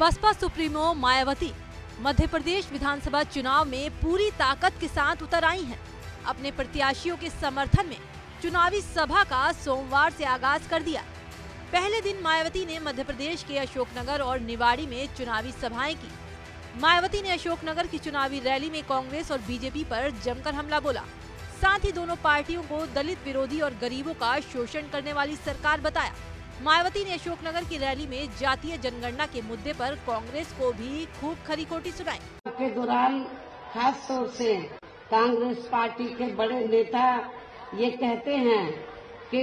Baspa supremo Mayawati Madhya Pradesh विधानसभा चुनाव में पूरी ताकत के साथ उतर आई हैं। अपने प्रत्याशियों के समर्थन में चुनावी सभा का सोमवार से आगाज कर दिया। पहले दिन मायावती ने मध्य प्रदेश के अशोकनगर और निवाड़ी में चुनावी सभाएं की। मायावती ने अशोकनगर की चुनावी रैली में कांग्रेस और बीजेपी पर जमकर हमला बोला। साथ ही दोनों पार्टियों को दलित विरोधी और गरीबों का शोषण करने वाली सरकार बताया। मायावती ने अशोकनगर की रैली में जातीय जनगणना के मुद्दे पर कांग्रेस को भी खूब खरी खोटी सुनाई। के दौरान खास तौर से कांग्रेस पार्टी के बड़े नेता ये कहते हैं कि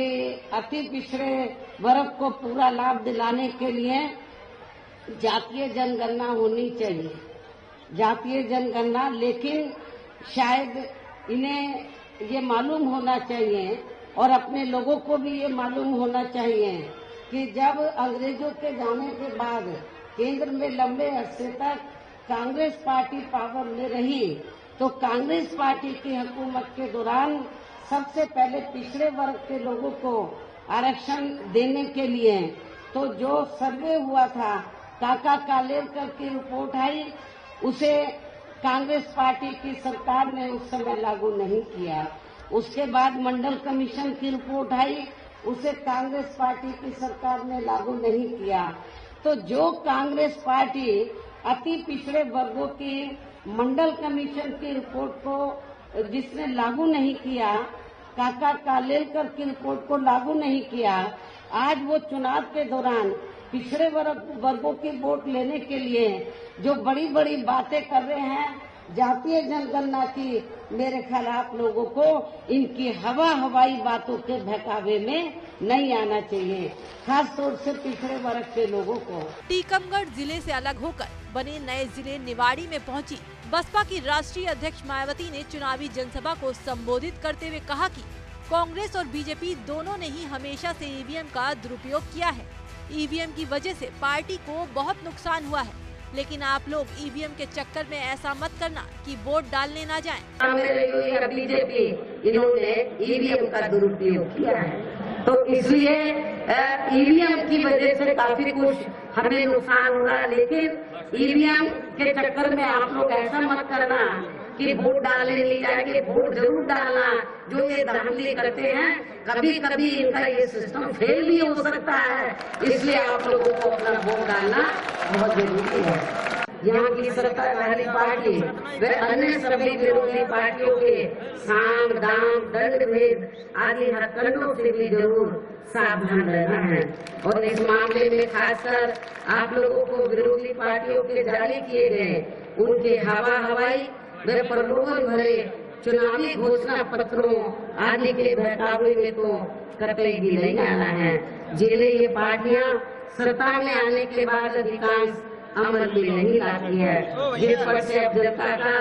अति पिछड़े वर्ग को पूरा लाभ दिलाने के लिए जातीय जनगणना होनी चाहिए। जातीय जनगणना, लेकिन शायद इन्हें ये मालूम होना चाहिए और अपने लोगों को भी ये मालूम होना चाहिए कि जब अंग्रेजों के जाने के बाद केंद्र में लंबे अरसे तक कांग्रेस पार्टी पावर में रही, तो कांग्रेस पार्टी की हुकूमत के दौरान सबसे पहले पिछड़े वर्ग के लोगों को आरक्षण देने के लिए तो जो सर्वे हुआ था, काका कालेलकर की रिपोर्ट आई, उसे कांग्रेस पार्टी की सरकार ने उस समय लागू नहीं किया। उसके बाद मंडल कमीशन की रिपोर्ट आई, उसे कांग्रेस पार्टी की सरकार ने लागू नहीं किया। तो जो कांग्रेस पार्टी अति पिछड़े वर्गों की मंडल कमीशन की रिपोर्ट को जिसने लागू नहीं किया, काका कालेलकर की रिपोर्ट को लागू नहीं किया, आज वो चुनाव के दौरान पिछड़े वर्गों की वोट लेने के लिए जो बड़ी बड़ी बातें कर रहे हैं जातीय जनगणना की, मेरे ख्याल आप लोगों को इनकी हवाई बातों के बहकावे में नहीं आना चाहिए, खास तौर से पिछड़े वर्ग के लोगों को। टीकमगढ़ जिले से अलग होकर बने नए जिले निवाड़ी में पहुंची बसपा की राष्ट्रीय अध्यक्ष मायावती ने चुनावी जनसभा को संबोधित करते हुए कहा कि कांग्रेस और बीजेपी दोनों ने ही हमेशा से ईवीएम का दुरुपयोग किया है। ईवीएम की वजह से पार्टी को बहुत नुकसान हुआ है, लेकिन आप लोग ईवीएम के चक्कर में ऐसा मत करना कि वोट डालने ना जाएं। बीजेपी इन्होंने ईवीएम का दुरुपयोग किया है, तो इसलिए ईवीएम की वजह से काफी कुछ हमें नुकसान हुआ, लेकिन ईवीएम के चक्कर में आप लोग ऐसा मत करना कि वोट डालने नहीं जाएंगे। वोट जरूर डालना। जो ये धांधली करते हैं, कभी कभी इनका ये सिस्टम फेल भी हो सकता है, इसलिए आप लोगों को अपना वोट डालना बहुत जरूरी है। यहाँ की सरकार वाली पार्टी व अन्य सभी विरोधी पार्टियों के साम दाम दंड भेद आदि हरकंडों से भी जरूर सावधान रहना है। और इस मामले में खासकर आप लोगों को विरोधी पार्टियों के जारी किए गए उनके हवाई व प्रलोभन भरे चुनावी घोषणा पत्रों आदि के बहकावे में तो कतई भी नहीं आना है। जिन्हें ये पार्टियां सत्ता में आने के बाद अधिकांश अमल में नहीं लाती है, जिस पर से जनता का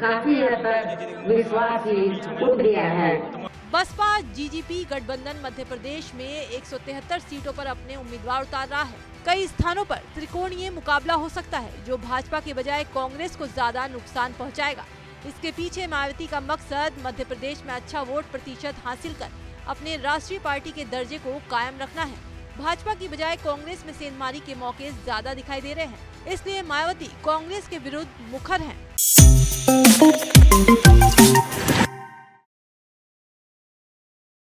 काफी हद तक विश्वास ही उठ गया है। बसपा जीजीपी गठबंधन मध्य प्रदेश में 173 सीटों पर अपने उम्मीदवार उतार रहा है। कई स्थानों पर त्रिकोणीय मुकाबला हो सकता है, जो भाजपा के बजाय कांग्रेस को ज्यादा नुकसान पहुंचाएगा। इसके पीछे मायावती का मकसद मध्य प्रदेश में अच्छा वोट प्रतिशत हासिल कर अपने राष्ट्रीय पार्टी के दर्जे को कायम रखना है। भाजपा की बजाय कांग्रेस में सेंधमारी के मौके ज्यादा दिखाई दे रहे हैं, इसलिए मायावती कांग्रेस के विरुद्ध मुखर हैं।